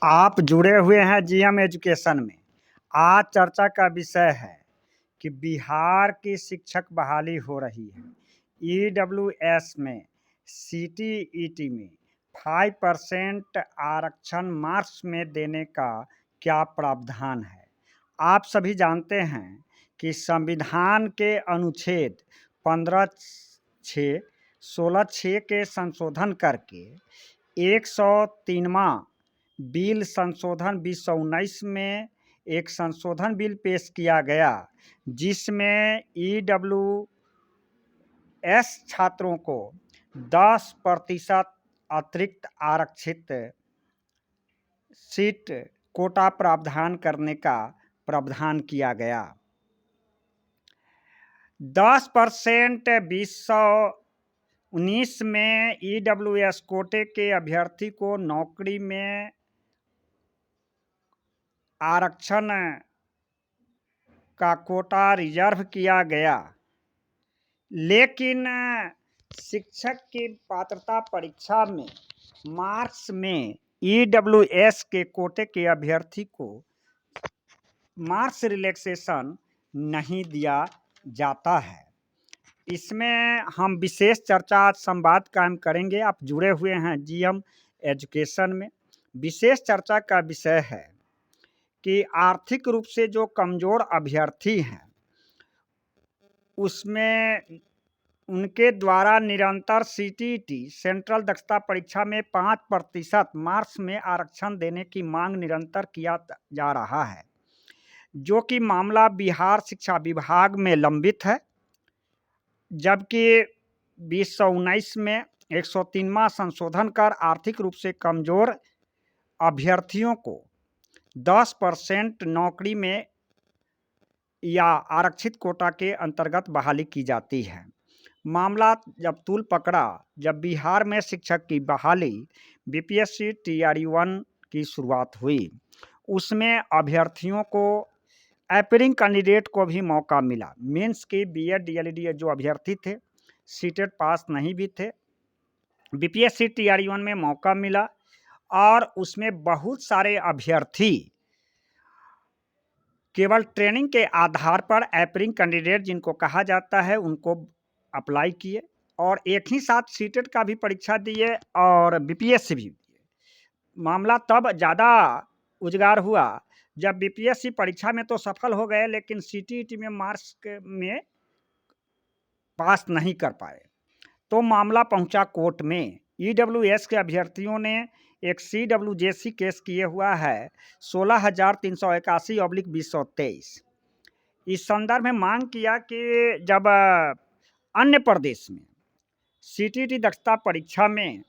आप जुड़े हुए हैं जीएम एजुकेशन में। आज चर्चा का विषय है कि बिहार की शिक्षक बहाली हो रही है। ईडब्ल्यूएस में सीटीईटी में 5% आरक्षण मार्च में देने का क्या प्रावधान है। आप सभी जानते हैं कि संविधान के अनुच्छेद 15(6), 16(6) के संशोधन करके 103वां बिल संशोधन 2019 में एक संशोधन बिल पेश किया गया, जिसमें ईडब्ल्यूएस छात्रों को 10% अतिरिक्त आरक्षित सीट कोटा प्रावधान करने का प्रावधान किया गया। 10% 2019 में ईडब्ल्यूएस कोटे के अभ्यर्थी को नौकरी में आरक्षण का कोटा रिजर्व किया गया, लेकिन शिक्षक की पात्रता परीक्षा में मार्क्स में ईडब्ल्यूएस के कोटे के अभ्यर्थी को मार्क्स रिलैक्सेशन नहीं दिया जाता है। इसमें हम विशेष चर्चा संवाद कायम करेंगे। आप जुड़े हुए हैं जीएम एजुकेशन में। विशेष चर्चा का विषय है कि आर्थिक रूप से जो कमज़ोर अभ्यर्थी हैं, उसमें उनके द्वारा निरंतर सीटीईटी सेंट्रल दक्षता परीक्षा में 5% मार्क्स में आरक्षण देने की मांग निरंतर किया जा रहा है, जो कि मामला बिहार शिक्षा विभाग में लंबित है। जबकि 2019 में 103वां संशोधन कर आर्थिक रूप से कमज़ोर अभ्यर्थियों को 10% नौकरी में या आरक्षित कोटा के अंतर्गत बहाली की जाती है। मामला जब तूल पकड़ा, जब बिहार में शिक्षक की बहाली बीपीएससी TRE-1 की शुरुआत हुई, उसमें अभ्यर्थियों को एपीयरिंग कैंडिडेट को भी मौका मिला। मेंस के बीएड डीएलएड जो अभ्यर्थी थे, सीटेट पास नहीं भी थे, बीपीएससी TRE-1 में मौका मिला और उसमें बहुत सारे अभ्यर्थी केवल ट्रेनिंग के आधार पर एपीयरिंग कैंडिडेट जिनको कहा जाता है, उनको अप्लाई किए और एक ही साथ सीटेट का भी परीक्षा दिए और बीपीएससी भी दिए। मामला तब ज़्यादा उजागर हुआ जब बीपीएससी परीक्षा में तो सफल हो गए, लेकिन सीटीईटी में मार्क्स में पास नहीं कर पाए। तो मामला पहुंचा कोर्ट में। ईडब्ल्यूएस के अभ्यर्थियों ने एक CWJC केस किए हुआ है 16,381/2023। इस संदर्भ में मांग किया कि जब अन्य प्रदेश में सीटीईटी दक्षता परीक्षा में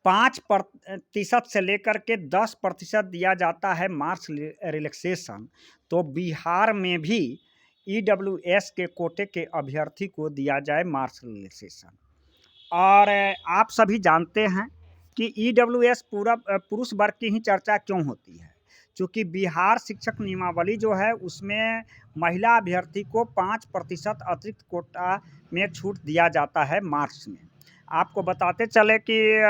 5% से लेकर के 10% दिया जाता है मार्क्स रिलैक्सेशन, तो बिहार में भी ईडब्ल्यूएस के कोटे के अभ्यर्थी को दिया जाए मार्क्स रिलैक्सेशन। और आप सभी जानते हैं कि ईडब्ल्यूएस पूरा पुरुष वर्ग की ही चर्चा क्यों होती है, क्योंकि बिहार शिक्षक नियमावली जो है उसमें महिला अभ्यर्थी को 5% अतिरिक्त कोटा में छूट दिया जाता है मार्क्स में। आपको बताते चले कि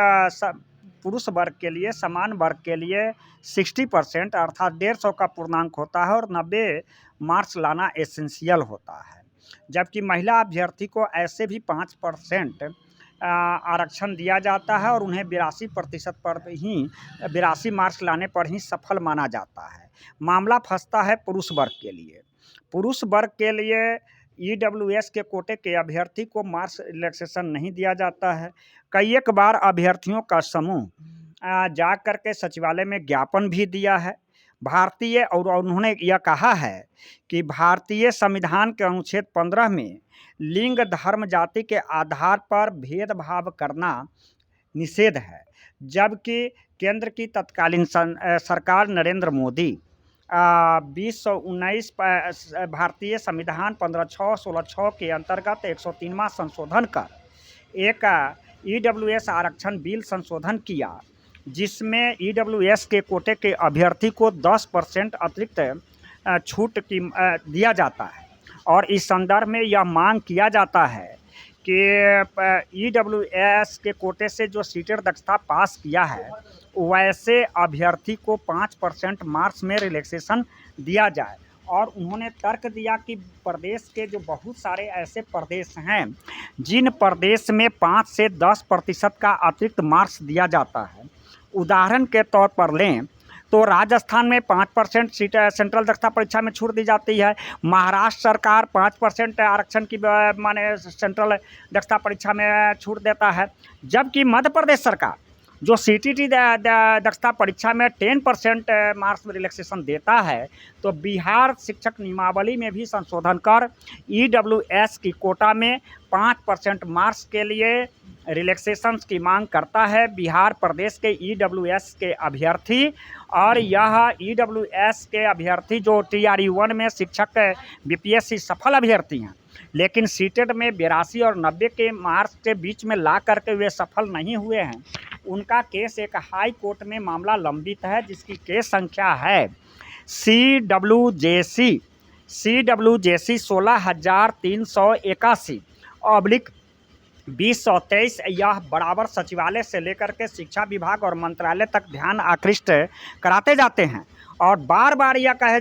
पुरुष वर्ग के लिए, समान वर्ग के लिए 60% अर्थात 150 का पूर्णांक होता है और 90 मार्क्स लाना एसेंशियल होता है। जबकि महिला अभ्यर्थी को ऐसे भी 5% आरक्षण दिया जाता है और उन्हें 82% पर ही 82 मार्क्स लाने पर ही सफल माना जाता है। मामला फंसता है पुरुष वर्ग के लिए। पुरुष वर्ग के लिए ईडब्ल्यूएस के कोटे के अभ्यर्थी को मार्क्स रिलैक्सेशन नहीं दिया जाता है। कई एक बार अभ्यर्थियों का समूह जा कर के सचिवालय में ज्ञापन भी दिया है। भारतीय और उन्होंने यह कहा है कि भारतीय संविधान के अनुच्छेद 15 में लिंग, धर्म, जाति के आधार पर भेदभाव करना निषेध है। जबकि केंद्र की तत्कालीन सरकार नरेंद्र मोदी 2019 भारतीय संविधान 15(6), 16(6) के अंतर्गत 103वां संशोधन कर एक ईडब्ल्यूएस आरक्षण बिल संशोधन किया, जिसमें ईडब्ल्यूएस के कोटे के अभ्यर्थी को 10% अतिरिक्त छूट की दिया जाता है। और इस संदर्भ में यह मांग किया जाता है कि ईडब्ल्यूएस के कोटे से जो सीटेट दक्षता पास किया है वैसे अभ्यर्थी को 5% मार्क्स में रिलैक्सेशन दिया जाए। और उन्होंने तर्क दिया कि प्रदेश के जो बहुत सारे ऐसे प्रदेश हैं जिन प्रदेश में 5 से 10% का अतिरिक्त मार्क्स दिया जाता है। उदाहरण के तौर पर लें तो राजस्थान में 5% सीट सेंट्रल दक्षता परीक्षा में छूट दी जाती है। महाराष्ट्र सरकार 5% आरक्षण की माने सेंट्रल दक्षता परीक्षा में छूट देता है। जबकि मध्य प्रदेश सरकार जो सीटीटी दक्षता परीक्षा में 10% मार्क्स रिलैक्सेशन देता है, तो बिहार शिक्षक नियमावली में भी संशोधन कर ईडब्ल्यूएस की कोटा में 5% मार्क्स के लिए रिलैक्सेशन की मांग करता है बिहार प्रदेश के ईडब्ल्यूएस के अभ्यर्थी। और यह ईडब्ल्यूएस के अभ्यर्थी जो TRU-1 में शिक्षक बीपीएससी सफल अभ्यर्थी हैं, लेकिन सीटेट में 82 और 90 के मार्क्स के बीच में ला करके वे सफल नहीं हुए हैं, उनका केस एक हाई कोर्ट में मामला लंबित है, जिसकी केस संख्या है CWJC 16,381/2023। यह बराबर सचिवालय से लेकर के शिक्षा विभाग और मंत्रालय तक ध्यान आकृष्ट कराते जाते हैं। और बार बार यह कहा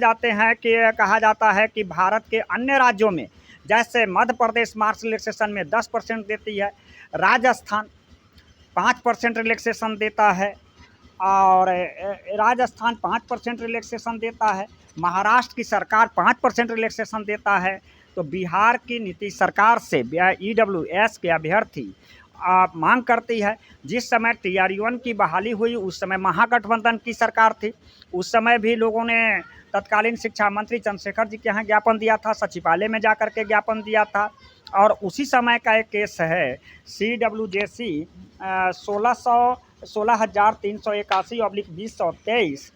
जाता है कि भारत के अन्य राज्यों में जैसे मध्य प्रदेश मार्क्स रिलैक्सेशन में 10% देती है, राजस्थान 5% रिलैक्सेशन देता है, और राजस्थान 5% रिलैक्सेशन देता है, महाराष्ट्र की सरकार 5% रिलैक्सेशन देता है। तो बिहार की नीतीश सरकार से ईडब्ल्यूएस के अभ्यर्थी मांग करती है। जिस समय TRU-1 की बहाली हुई उस समय महागठबंधन की सरकार थी, उस समय भी लोगों ने तत्कालीन शिक्षा मंत्री चंद्रशेखर जी के यहाँ ज्ञापन दिया था, सचिवालय में जा कर के ज्ञापन दिया था। और उसी समय का एक केस है CWJC 16,381/2023।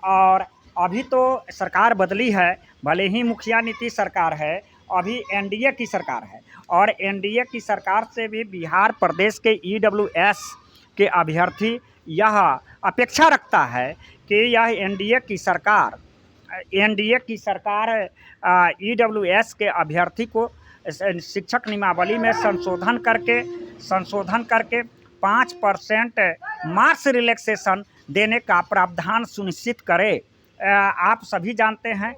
और अभी तो सरकार बदली है, भले ही मुखिया नीतीश सरकार है, अभी एनडीए की सरकार है। और एनडीए की सरकार से भी बिहार प्रदेश के ईडब्ल्यूएस के अभ्यर्थी यह अपेक्षा रखता है कि यह एनडीए की सरकार ईडब्ल्यूएस के अभ्यर्थी को शिक्षक नियमावली में संशोधन करके 5% मार्क्स रिलैक्सेशन देने का प्रावधान सुनिश्चित करे। आप सभी जानते हैं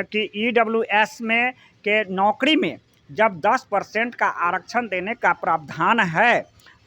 कि ईडब्ल्यूएस में के नौकरी में जब 10% का आरक्षण देने का प्रावधान है,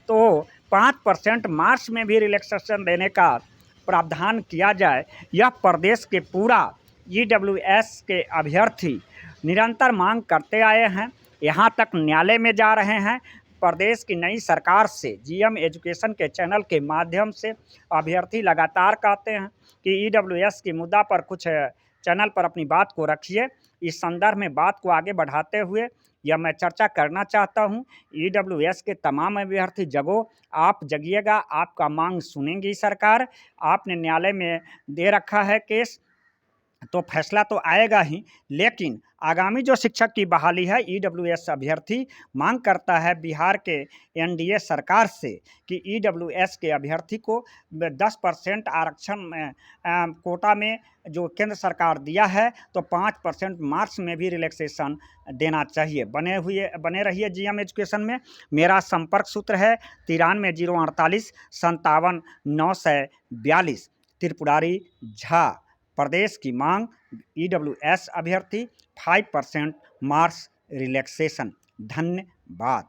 तो 5% मार्क्स में भी रिलैक्सेशन देने का प्रावधान किया जाए। यह प्रदेश के पूरा ईडब्ल्यूएस के अभ्यर्थी निरंतर मांग करते आए हैं, यहाँ तक न्यायालय में जा रहे हैं। प्रदेश की नई सरकार से GM एजुकेशन के चैनल के माध्यम से अभ्यर्थी लगातार कहते हैं कि ईडब्ल्यूएस के मुद्दा पर कुछ चैनल पर अपनी बात को रखिए। इस संदर्भ में बात को आगे बढ़ाते हुए यह मैं चर्चा करना चाहता हूं, ईडब्ल्यूएस के तमाम अभ्यर्थी जगो, आप जगिएगा, आपका मांग सुनेंगी सरकार। आपने न्यायालय में दे रखा है केस, तो फैसला तो आएगा ही, लेकिन आगामी जो शिक्षक की बहाली है, ईडब्ल्यूएस अभ्यर्थी मांग करता है बिहार के एनडीए सरकार से कि ईडब्ल्यूएस के अभ्यर्थी को 10% आरक्षण में कोटा में जो केंद्र सरकार दिया है, तो 5% मार्क्स में भी रिलैक्सेशन देना चाहिए। बने रहिए GM एजुकेशन में। मेरा संपर्क सूत्र है 93 048 57 942। त्रिपुरारी झा। प्रदेश की मांग ईडब्ल्यूएस अभ्यर्थी 5% मार्क्स रिलैक्सेशन। धन्यवाद।